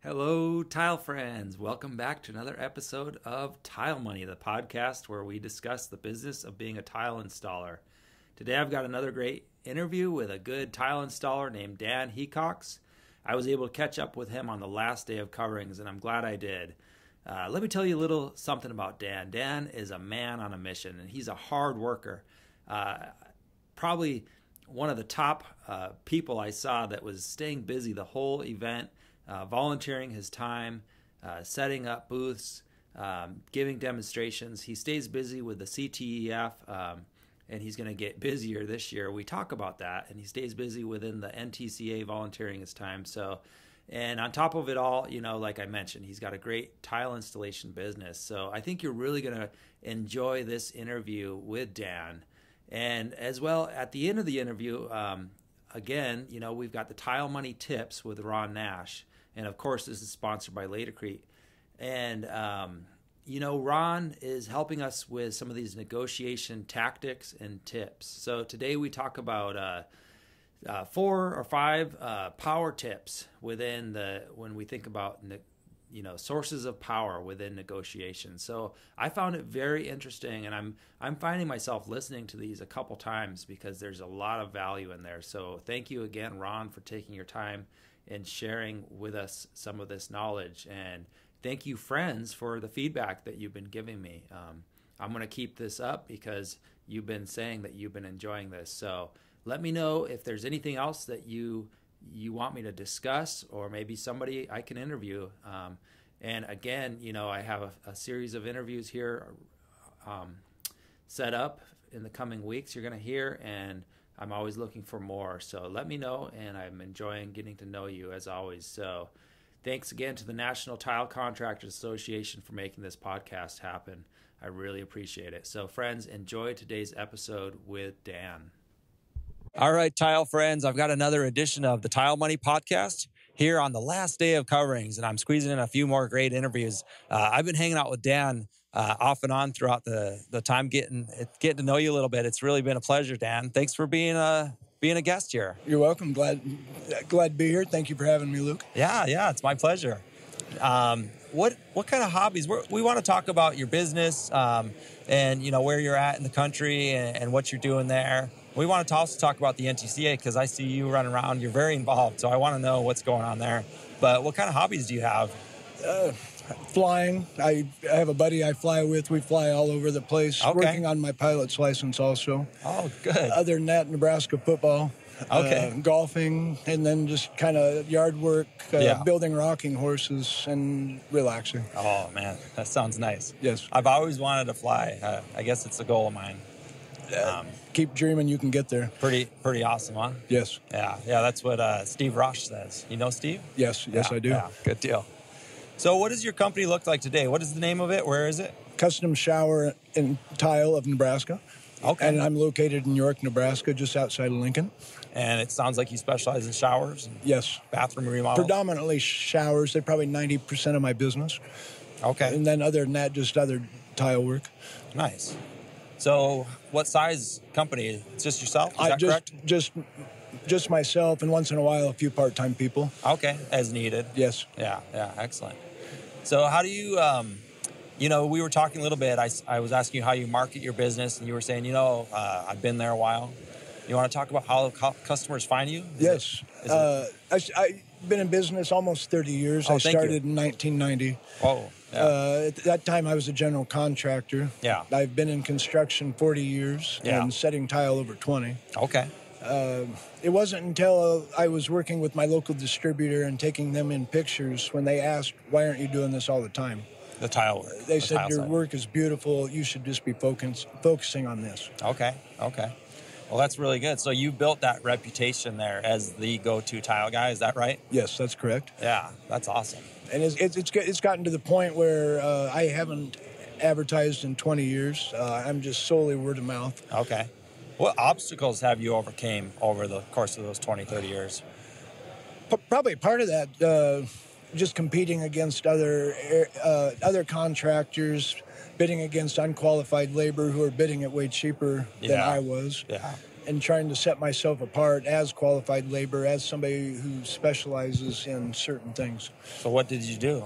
Hello, tile friends. Welcome back to another episode of Tile Money, the podcast where we discuss the business of being a tile installer. Today I've got another great interview with a good tile installer named Dan Hecox. I was able to catch up with him on the last day of coverings, and I'm glad I did. Let me tell you a little something about Dan. Dan is a man on a mission, and he's a hard worker. Probably one of the top people I saw that was staying busy the whole event, volunteering his time, setting up booths, giving demonstrations. He stays busy with the CTEF, and he's going to get busier this year. We talk about that, and he stays busy within the NTCA, volunteering his time. And on top of it all, like I mentioned, he's got a great tile installation business. So I think you're really going to enjoy this interview with Dan. And as well, at the end of the interview, again, we've got the Tile Money Tips with Ron Nash. And of course, this is sponsored by Laticrete. And, Ron is helping us with some of these negotiation tactics and tips. So today we talk about 4 or 5 power tips when we think about sources of power within negotiations. So I found it very interesting, and I'm finding myself listening to these a couple times because there's a lot of value in there. So thank you again, Ron, for taking your time and sharing with us some of this knowledge. And thank you, friends, for the feedback that you've been giving me. I'm going to keep this up because you've been saying that you've been enjoying this. So let me know if there's anything else that you want me to discuss, or maybe somebody I can interview. And again, I have a series of interviews here set up in the coming weeks you're going to hear, and I'm always looking for more. So let me know, and I'm enjoying getting to know you as always. So thanks again to the National Tile Contractors Association for making this podcast happen. I really appreciate it. So friends, enjoy today's episode with Dan. All right, tile friends, I've got another edition of the Tile Money Podcast here on the last day of coverings, and I'm squeezing in a few more great interviews. I've been hanging out with Dan off and on throughout the time, getting to know you a little bit. It's really been a pleasure, Dan. Thanks for being a guest here. You're welcome. Glad to be here. Thank you for having me, Luke. Yeah, it's my pleasure. What kind of hobbies? We want to talk about your business and where you're at in the country and what you're doing there. We want to also talk about the NTCA because I see you running around. You're very involved, so I want to know what's going on there. But what kind of hobbies do you have? Flying. I have a buddy I fly with. We fly all over the place. Okay. Working on my pilot's license also. Oh, good. Other than that, Nebraska football. Okay. Golfing, and then just kind of yard work, building rocking horses, and relaxing. Oh, man, that sounds nice. Yes. I've always wanted to fly. I guess it's a goal of mine. Keep dreaming, you can get there. Pretty awesome, huh? Yes. Yeah, that's what Steve Rosh says. You know Steve? Yes, I do. Yeah, good deal. So what does your company look like today? What is the name of it? Where is it? Custom Shower and Tile of Nebraska. Okay. And I'm located in York, Nebraska, just outside of Lincoln. And it sounds like you specialize in showers and yes, bathroom remodels? Predominantly showers. They're probably 90% of my business. Okay. And then other than that, just other tile work. Nice. So what size company? It's just yourself? Is that correct? Just myself, and once in a while, a few part-time people. Okay, as needed. Yes. Yeah, excellent. So how do you, we were talking a little bit. I was asking you how you market your business, and you were saying, I've been there a while. You want to talk about how customers find you? Yes. I've been in business almost 30 years. I started in 1990. Oh, yeah. At that time, I was a general contractor. Yeah. I've been in construction 40 years and setting tile over 20. Okay. It wasn't until I was working with my local distributor and taking them in pictures when they asked, why aren't you doing this all the time? The tile work. They said, your work is beautiful. You should just be focusing on this. Okay. Well, that's really good. So you built that reputation there as the go-to tile guy. Is that right? Yes, that's correct. Yeah, that's awesome. And it's gotten to the point where I haven't advertised in 20 years. I'm just solely word of mouth. Okay. What obstacles have you overcame over the course of those 20, 30 years? Probably part of that, just competing against other contractors, bidding against unqualified labor who are bidding it way cheaper than I was. Yeah. and trying to set myself apart as qualified labor, as somebody who specializes in certain things. So what did you do?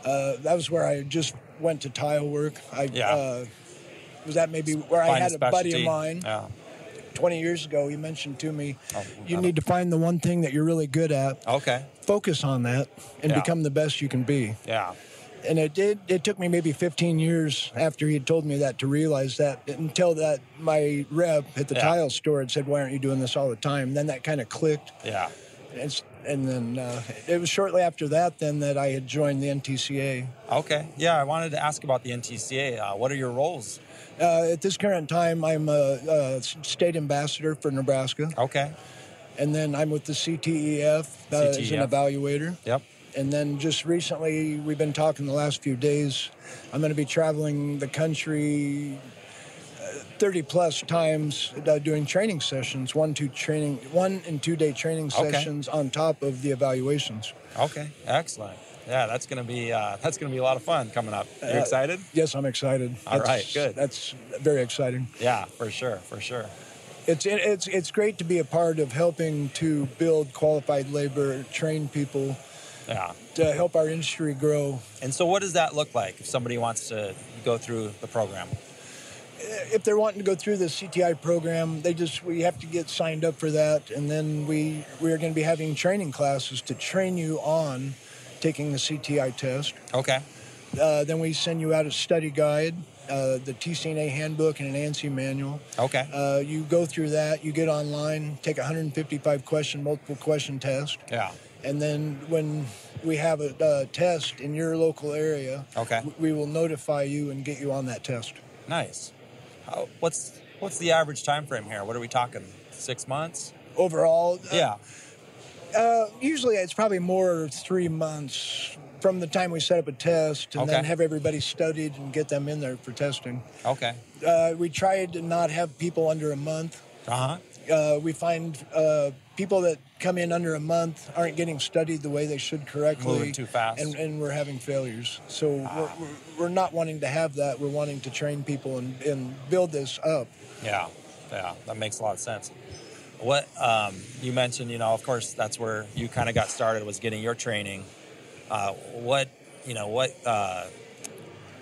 That was where I just went to tile work. Was that maybe where Find I had a buddy of mine 20 years ago. He mentioned to me, you need to find the one thing that you're really good at. Okay. Focus on that and become the best you can be. Yeah. And it took me maybe 15 years after he had told me that to realize that, until that my rep at the tile store had said, why aren't you doing this all the time? And then that kind of clicked. Yeah. And then it was shortly after that then that I had joined the NTCA. Okay. Yeah, I wanted to ask about the NTCA. What are your roles? At this current time, I'm a state ambassador for Nebraska. Okay. And then I'm with the CTEF, as an evaluator. Yep. And then just recently, we've been talking the last few days, I'm going to be traveling the country 30-plus times doing training sessions, 1 and 2 day training sessions on top of the evaluations. Okay, excellent. Yeah, that's gonna be a lot of fun coming up. You excited? Yes, I'm excited. All right, good. That's very exciting. Yeah, for sure. It's great to be a part of helping to build qualified labor, train people. Yeah. To help our industry grow. And so what does that look like if somebody wants to go through the program? If they're wanting to go through the CTI program, we have to get signed up for that. And then we are going to be having training classes to train you on taking the CTI test. Okay. Then we send you out a study guide, the TCNA handbook, and an ANSI manual. Okay. You go through that, you get online, take a 155-question, multiple question test. Yeah. And then when we have a test in your local area, we will notify you and get you on that test. Nice. What's the average time frame here? What are we talking? 6 months? Overall? Yeah. Usually it's probably more 3 months from the time we set up a test and then have everybody studied and get them in there for testing. Okay. We tried to not have people under a month. Uh-huh. We find people that come in under a month aren't getting studied the way they should correctly. Moving too fast. And we're having failures. So we're not wanting to have that. We're wanting to train people and build this up. Yeah, that makes a lot of sense. What you mentioned, of course, that's where you kind of got started, was getting your training. What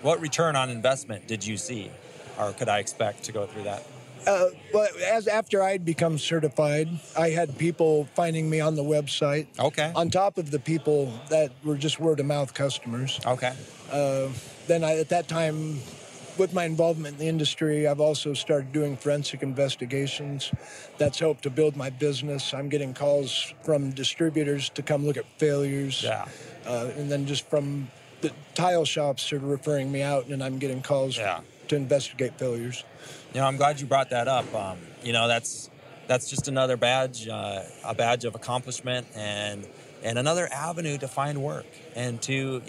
return on investment did you see, or could I expect to go through that? But after I'd become certified, I had people finding me on the website. Okay. On top of the people that were just word-of-mouth customers. Okay. Then at that time, with my involvement in the industry, I've also started doing forensic investigations. That's helped to build my business. I'm getting calls from distributors to come look at failures. Yeah. And then just from the tile shops are referring me out, and I'm getting calls to investigate failures. I'm glad you brought that up. That's just another badge, a badge of accomplishment, and another avenue to find work and to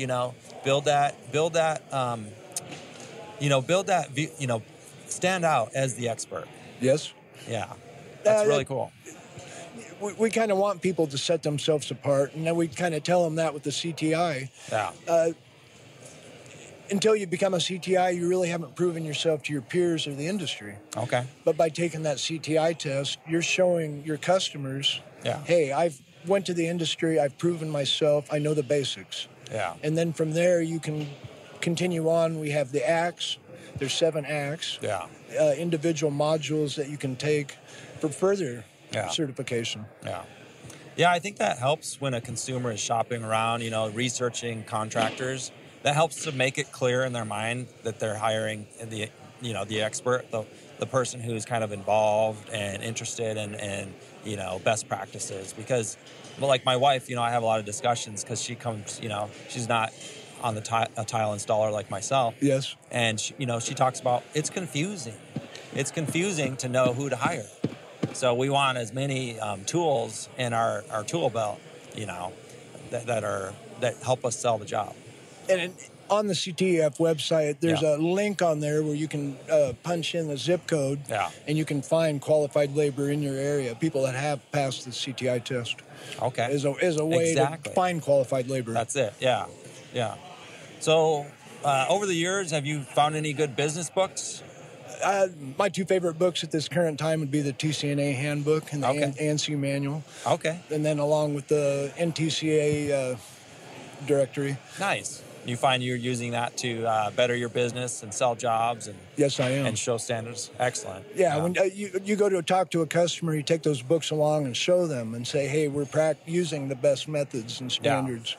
build that stand out as the expert. Yes. Yeah, that's really cool. We kind of want people to set themselves apart, and then we kind of tell them that with the CTI. Yeah. Until you become a CTI, you really haven't proven yourself to your peers or the industry. Okay. But by taking that CTI test, you're showing your customers, hey, I've went to the industry, I've proven myself, I know the basics. Yeah. And then from there, you can continue on. We have the acts. There's 7 acts. Yeah. Individual modules that you can take for further certification. Yeah. Yeah, I think that helps when a consumer is shopping around, researching contractors. That helps to make it clear in their mind that they're hiring the expert, the person who's kind of involved and interested in best practices. Because, like my wife, I have a lot of discussions because she comes, she's not on a tile installer like myself. Yes. And she talks about it's confusing. It's confusing to know who to hire. So we want as many tools in our tool belt, that help us sell the job. And on the CTEF website, there's a link on there where you can punch in the zip code, and you can find qualified labor in your area, people that have passed the CTI test. Okay. Is a way to find qualified labor. That's it. Yeah. So over the years, have you found any good business books? My two favorite books at this current time would be the TCNA handbook and the ANSI manual. Okay. And then along with the NTCA directory. Nice. You find you're using that to better your business and sell jobs and yes, I am. And show standards. Excellent. Yeah, when you go to talk to a customer, you take those books along and show them and say, hey, we're using the best methods and standards.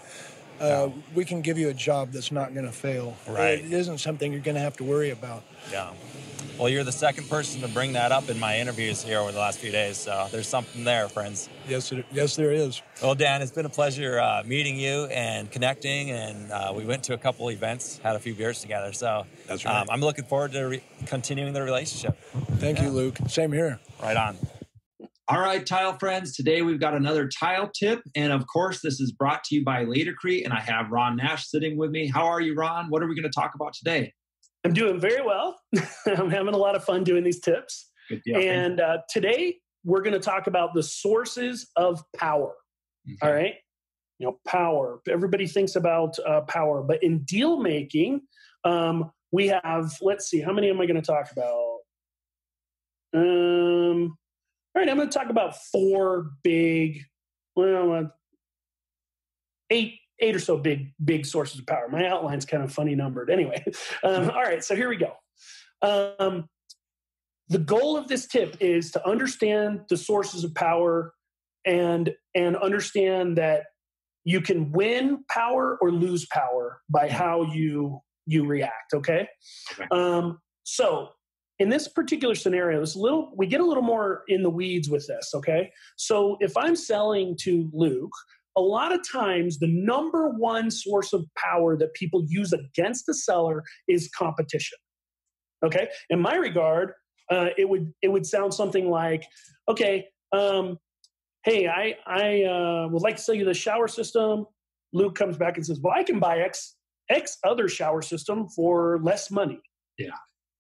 We can give you a job that's not going to fail. Right. It isn't something you're going to have to worry about. Yeah. Well, you're the second person to bring that up in my interviews here over the last few days, so there's something there, friends. Yes, there is. Well, Dan, it's been a pleasure meeting you and connecting, and we went to a couple events, had a few beers together, so that's right. I'm looking forward to continuing the relationship. Thank you, Luke. Same here. Right on. All right, tile friends, today we've got another tile tip, and of course, this is brought to you by Laticrete, and I have Ron Nash sitting with me. How are you, Ron? What are we going to talk about today? I'm doing very well. I'm having a lot of fun doing these tips. Good deal. And today we're going to talk about the sources of power. Okay. All right. Power. Everybody thinks about power, but in deal making, we have, let's see, how many am I going to talk about? All right. I'm going to talk about four big, eight or so big sources of power. My outline's kind of funny numbered. Anyway, all right, so here we go. The goal of this tip is to understand the sources of power and understand that you can win power or lose power by how you react, okay? So in this particular scenario, we get a little more in the weeds with this, okay? So if I'm selling to Luke, a lot of times the number one source of power that people use against the seller is competition. Okay. In my regard, it would sound something like, okay, hey, I would like to sell you the shower system. Luke comes back and says, well, I can buy X other shower system for less money. Yeah.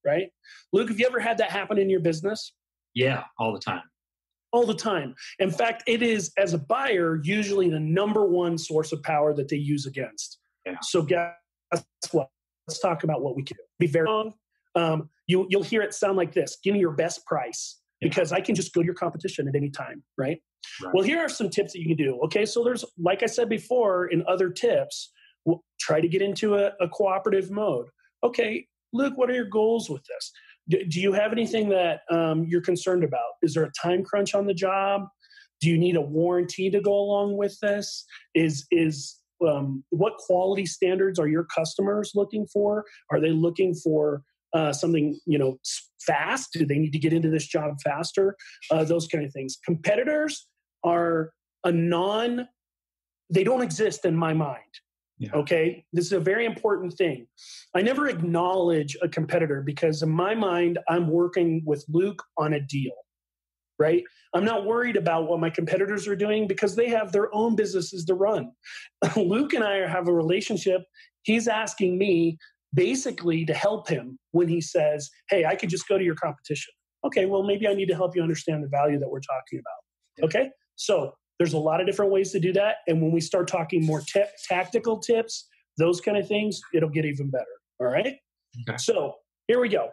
Right. Luke, have you ever had that happen in your business? Yeah, all the time. All the time. In fact, it is, as a buyer, usually the number one source of power that they use against. Yeah. So guess what? Let's talk about what we can do. Be very wrong. You'll hear it sound like this. Give me your best price because I can just go to your competition at any time, right? Well, here are some tips that you can do. Okay, so there's, like I said before in other tips, we'll try to get into a cooperative mode. Okay, Luke, what are your goals with this? Do you have anything that you're concerned about? Is there a time crunch on the job? Do you need a warranty to go along with this? What quality standards are your customers looking for? Are they looking for something fast? Do they need to get into this job faster? Those kind of things. Competitors are they don't exist in my mind. Yeah. Okay, this is a very important thing. I never acknowledge a competitor because in my mind, I'm working with Luke on a deal, right? I'm not worried about what my competitors are doing because they have their own businesses to run. Luke and I have a relationship. He's asking me basically to help him when he says, hey, I could just go to your competition. Okay, well, maybe I need to help you understand the value that we're talking about. Yeah. Okay, so there's a lot of different ways to do that. And when we start talking more tactical tips, those kind of things, it'll get even better. All right. Okay. So here we go.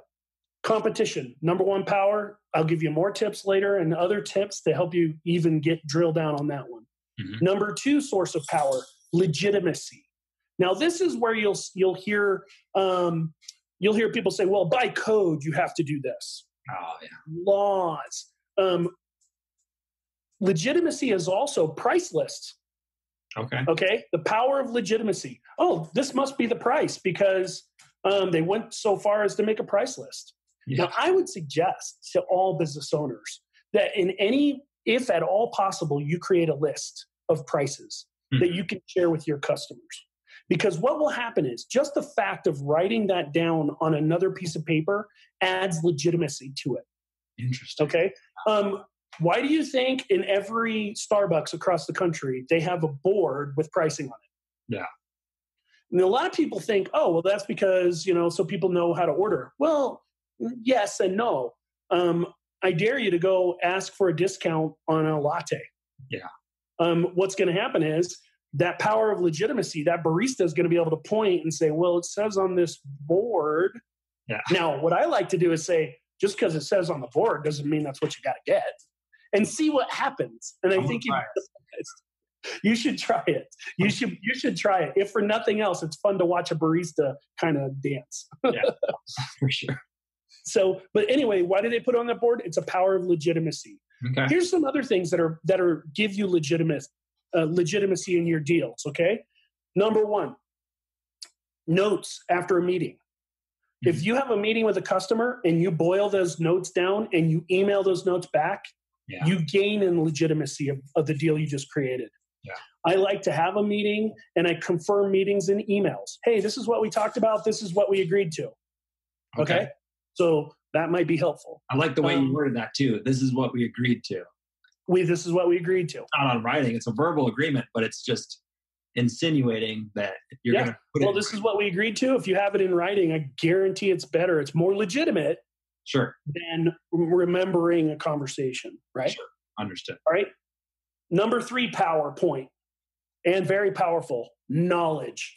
Competition, number one power. I'll give you more tips later and other tips to help you even drill down on that one. Mm-hmm. Number two source of power, legitimacy. Now, this is where you'll hear people say, well, by code, you have to do this. Oh, yeah. Laws. Legitimacy is also price lists. Okay. The power of legitimacy. Oh, this must be the price because they went so far as to make a price list. Yeah. Now, I would suggest to all business owners that if at all possible, you create a list of prices that you can share with your customers. Because what will happen is just the fact of writing that down on another piece of paper adds legitimacy to it. Interesting. Okay. Why do you think in every Starbucks across the country, they have a board with pricing on it? Yeah. And a lot of people think, oh, well, that's because, so people know how to order. Well, yes and no. I dare you to go ask for a discount on a latte. Yeah. What's going to happen is that power of legitimacy, that barista is going to be able to point and say, well, it says on this board Yeah. Now, what I like to do is say, just because it says on the board doesn't mean that's what you got to get, and see what happens. And I think you should try it. You should try it. If for nothing else, it's fun to watch a barista kind of dance. Yeah, for sure. So, but anyway, why did they put it on the board? It's a power of legitimacy. Okay. Here's some other things that are give you legitimacy in your deals. Okay. Number one, notes after a meeting. Mm-hmm. If you have a meeting with a customer and you boil those notes down and you email those notes back, you gain in legitimacy of the deal you just created. Yeah. I like to have a meeting and I confirm meetings in emails. Hey, this is what we talked about. This is what we agreed to. Okay. So that might be helpful. I like the way you worded that too. This is what we agreed to. This is what we agreed to. Not on writing. It's a verbal agreement, but it's just insinuating that you're going to put it. This is what we agreed to. If you have it in writing, I guarantee it's better. It's more legitimate. Sure. Than remembering a conversation, right? Sure. Understood. All right. Number 3, PowerPoint, and very powerful, knowledge.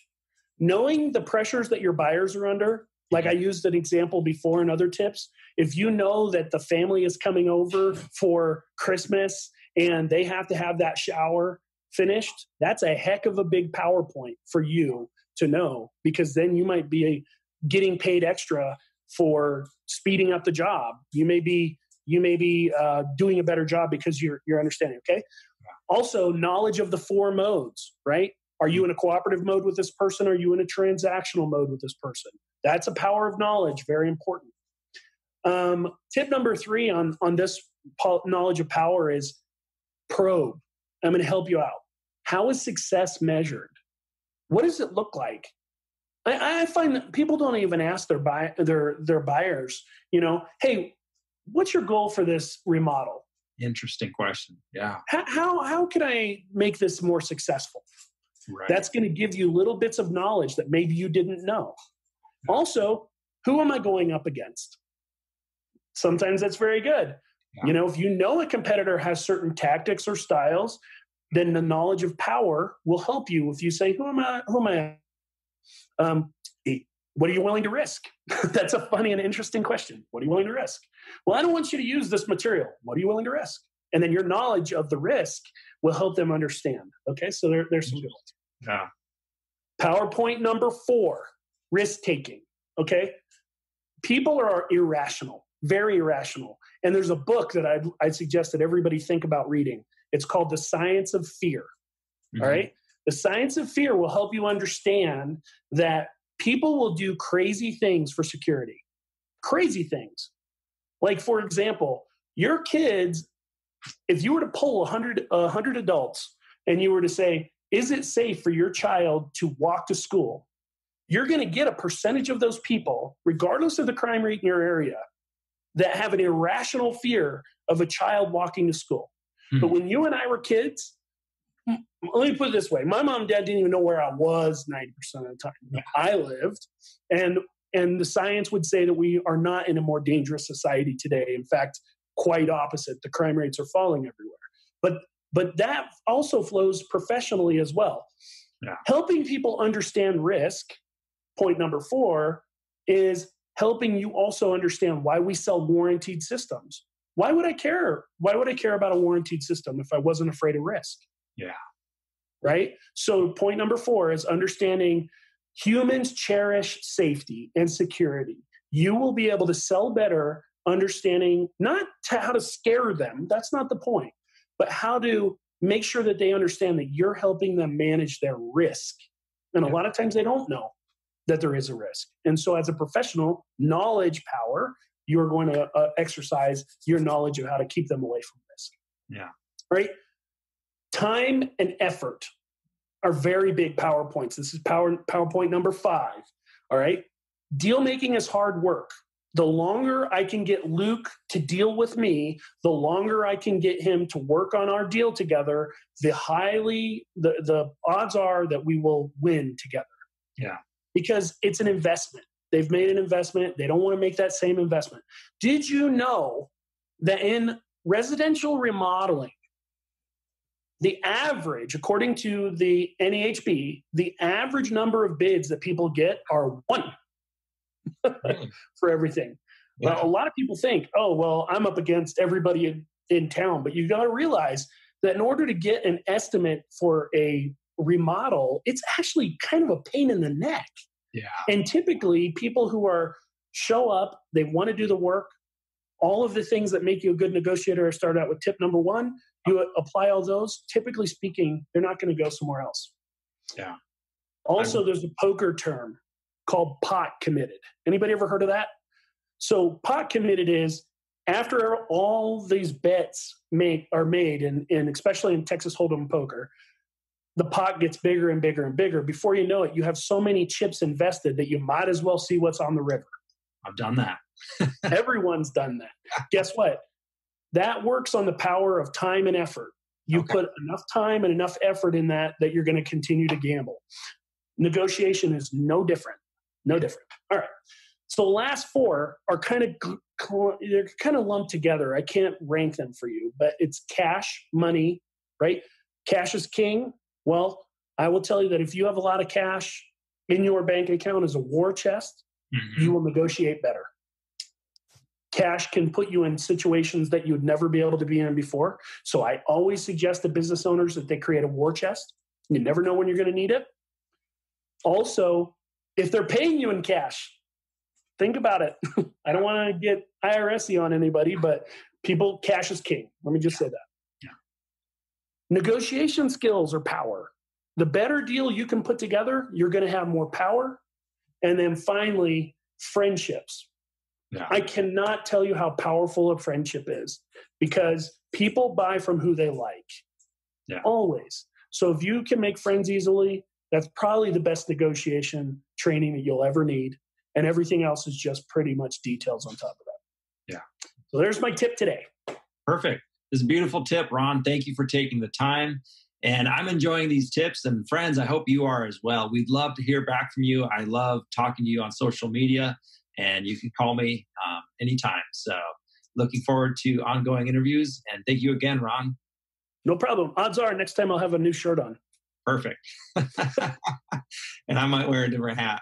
Knowing the pressures that your buyers are under, like I used an example before in other tips. If you know that the family is coming over for Christmas and they have to have that shower finished, that's a heck of a big PowerPoint for you to know, because then you might be getting paid extra for speeding up the job. You may be doing a better job because you're understanding. Okay. Also, knowledge of the 4 modes, right? Are you in a cooperative mode with this person? Are you in a transactional mode with this person? That's a power of knowledge. Very important. Tip number 3 on this knowledge of power is probe. I'm going to help you out. How is success measured? What does it look like? I find that people don't even ask their buyers, hey, what's your goal for this remodel? Interesting question. Yeah. How can I make this more successful? Right. That's going to give you little bits of knowledge that maybe you didn't know. Also, who am I going up against? Sometimes that's very good. Yeah. If you know a competitor has certain tactics or styles, then the knowledge of power will help you. If you say, who am I? What are you willing to risk? That's a funny and interesting question. What are you willing to risk? Well, I don't want you to use this material. What are you willing to risk? And then your knowledge of the risk will help them understand. Okay, so there's some good ones. Yeah. PowerPoint number 4, risk-taking. Okay? People are irrational, very irrational. And there's a book that I'd suggest that everybody think about reading. It's called The Science of Fear. Mm-hmm. All right? The Science of Fear will help you understand that people will do crazy things for security. Crazy things. Like, for example, your kids, if you were to poll 100 adults and you were to say, is it safe for your child to walk to school? You're going to get a percentage of those people, regardless of the crime rate in your area, that have an irrational fear of a child walking to school. Mm-hmm. But when you and I were kids, let me put it this way. My mom and dad didn't even know where I was 90% of the time I lived. And the science would say that we are not in a more dangerous society today. In fact, quite opposite. The crime rates are falling everywhere. But that also flows professionally as well. Yeah. Helping people understand risk, point number 4, is helping you also understand why we sell warranted systems. Why would I care? Why would I care about a warranted system if I wasn't afraid of risk? Yeah. Right? So point number 4 is understanding humans cherish safety and security. You will be able to sell better understanding not how to scare them. That's not the point. But how to make sure that they understand that you're helping them manage their risk. And a lot of times they don't know that there is a risk. And so as a professional, knowledge power, you're going to exercise your knowledge of how to keep them away from risk. Yeah. Right? Time and effort are very big power points. This is PowerPoint number 5. All right. Deal making is hard work. The longer I can get Luke to deal with me, the longer I can get him to work on our deal together, the odds are that we will win together. Yeah. Because it's an investment. They've made an investment. They don't want to make that same investment. Did you know that in residential remodeling, the average, according to the NAHB, the average number of bids that people get are 1. for everything. Yeah. Well, a lot of people think, oh, well, I'm up against everybody in town. But you got to realize that in order to get an estimate for a remodel, it's actually kind of a pain in the neck. Yeah. And typically people who show up, they want to do the work. All of the things that make you a good negotiator start out with tip number one. You apply all those. Typically speaking, they're not going to go somewhere else. Yeah. Also, there's a poker term called pot committed. Anybody ever heard of that? So pot committed is after all these bets are made, and especially in Texas Hold'em poker, the pot gets bigger and bigger and bigger. Before you know it, you have so many chips invested that you might as well see what's on the river. I've done that. Everyone's done that. Guess what? That works on the power of time and effort. You put enough time and enough effort in that you're going to continue to gamble. Negotiation is no different. No different. All right. So the last four are they're kind of lumped together. I can't rank them for you, but it's cash, money, right? Cash is king. Well, I will tell you that if you have a lot of cash in your bank account as a war chest, you will negotiate better. Cash can put you in situations that you would never be able to be in before. So I always suggest to business owners that they create a war chest. You never know when you're going to need it. Also, if they're paying you in cash, think about it. I don't want to get IRS-y on anybody, but cash is king. Let me just say that. Yeah. Negotiation skills are power. The better deal you can put together, you're going to have more power. And then finally, friendships. Yeah. I cannot tell you how powerful a friendship is because people buy from who they like. Yeah. Always. So if you can make friends easily, that's probably the best negotiation training that you'll ever need. And everything else is just pretty much details on top of that. Yeah. So there's my tip today. Perfect. This is a beautiful tip, Ron. Thank you for taking the time. And I'm enjoying these tips. And friends, I hope you are as well. We'd love to hear back from you. I love talking to you on social media. And you can call me anytime. So looking forward to ongoing interviews. And thank you again, Ron. No problem. Odds are next time I'll have a new shirt on. Perfect. And I might wear a different hat.